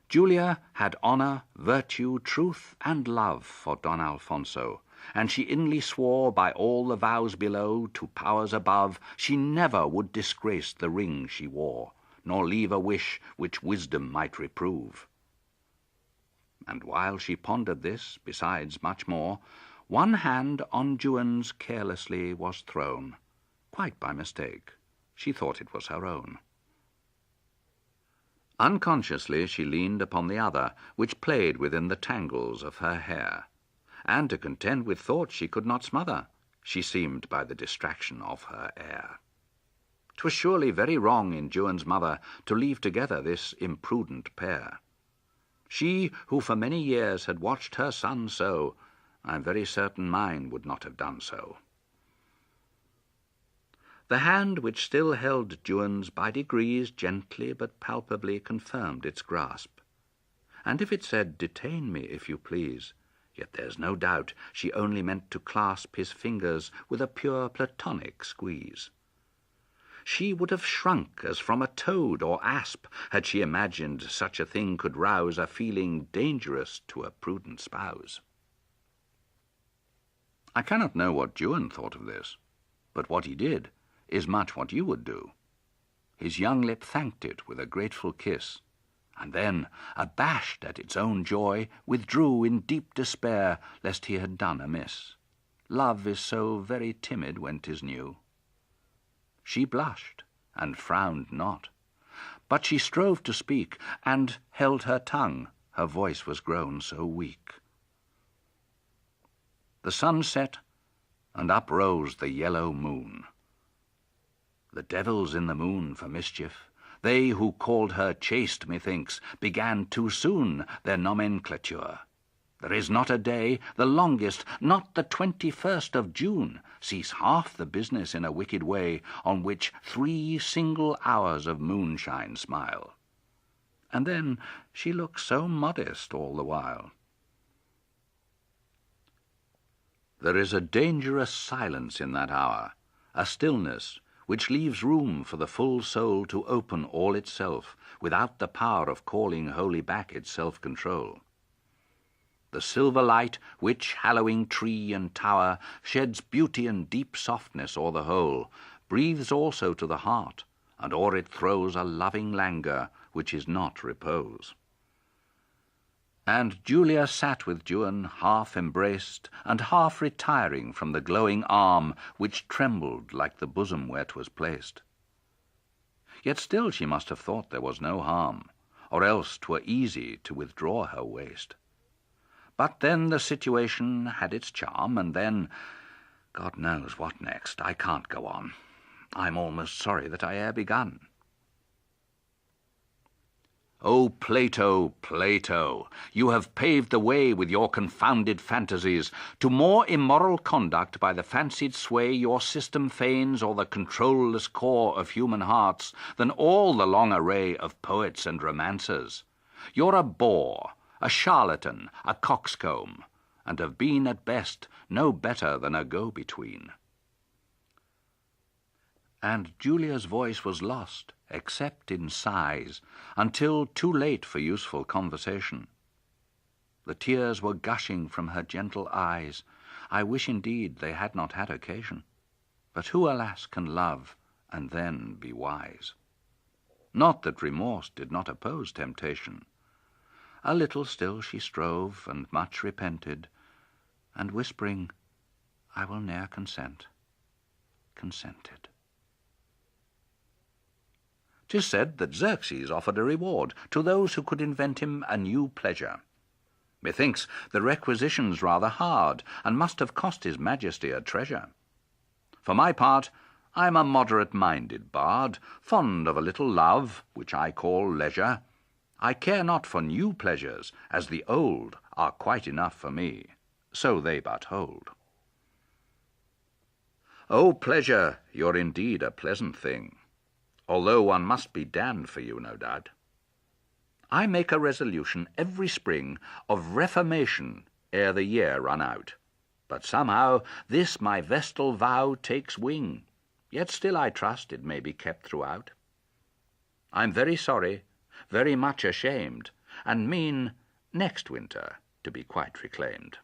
Julia had honour, virtue, truth, and love for Don Alfonso, and she inly swore by all the vows below to powers above she never would disgrace the ring she wore, nor leave a wish which wisdom might reprove. And while she pondered this, besides much more, one hand on Juan's carelessly was thrown, quite by mistake. She thought it was her own. Unconsciously she leaned upon the other, which played within the tangles of her hair, and to contend with thoughts she could not smother, she seemed by the distraction of her air. 'Twas surely very wrong in Juan's mother to leave together this imprudent pair. She, who for many years had watched her son so, I'm very certain mine would not have done so. The hand which still held Juan's by degrees gently but palpably confirmed its grasp. And if it said, "Detain me, if you please," yet there's no doubt she only meant to clasp his fingers with a pure platonic squeeze. She would have shrunk as from a toad or asp had she imagined such a thing could rouse a feeling dangerous to a prudent spouse. I cannot know what Juan thought of this, but what he did is much what you would do. His young lip thanked it with a grateful kiss, and then, abashed at its own joy, withdrew in deep despair lest he had done amiss. Love is so very timid when 'tis new. She blushed, and frowned not, but she strove to speak, and held her tongue, her voice was grown so weak. The sun set, and up rose the yellow moon. The devils in the moon for mischief, they who called her chaste, methinks, began too soon their nomenclature. There is not a day, the longest, not the 21st of June, sees half the business in a wicked way, on which 3 single hours of moonshine smile. And then she looks so modest all the while. There is a dangerous silence in that hour, a stillness which leaves room for the full soul to open all itself, without the power of calling wholly back its self-control. The silver light, which, hallowing tree and tower, sheds beauty and deep softness o'er the whole, breathes also to the heart, and o'er it throws a loving languor, which is not repose. And Julia sat with Juan, half embraced, and half retiring from the glowing arm, which trembled like the bosom where 'twas placed. Yet still she must have thought there was no harm, or else 'twere easy to withdraw her waist. But then the situation had its charm, and then, God knows what next. I can't go on. I'm almost sorry that I e'er begun. O Plato, Plato, you have paved the way with your confounded fantasies to more immoral conduct by the fancied sway your system feigns o'er the controlless core of human hearts than all the long array of poets and romancers. You're a bore, a charlatan, a coxcomb, and have been at best no better than a go-between. And Julia's voice was lost, except in sighs, until too late for useful conversation. The tears were gushing from her gentle eyes. I wish indeed they had not had occasion. But who, alas, can love, and then be wise? Not that remorse did not oppose temptation. A little still she strove, and much repented, and whispering, "I will ne'er consent," consented. 'Tis said that Xerxes offered a reward to those who could invent him a new pleasure. Methinks the requisition's rather hard, and must have cost his majesty a treasure. For my part, I am a moderate-minded bard, fond of a little love, which I call leisure. I care not for new pleasures, as the old are quite enough for me, so they but hold. O pleasure, you're indeed a pleasant thing, although one must be damned for you, no doubt. I make a resolution every spring of reformation ere the year run out, but somehow this my vestal vow takes wing, yet still I trust it may be kept throughout. I'm very sorry, very much ashamed, and mean next winter to be quite reclaimed.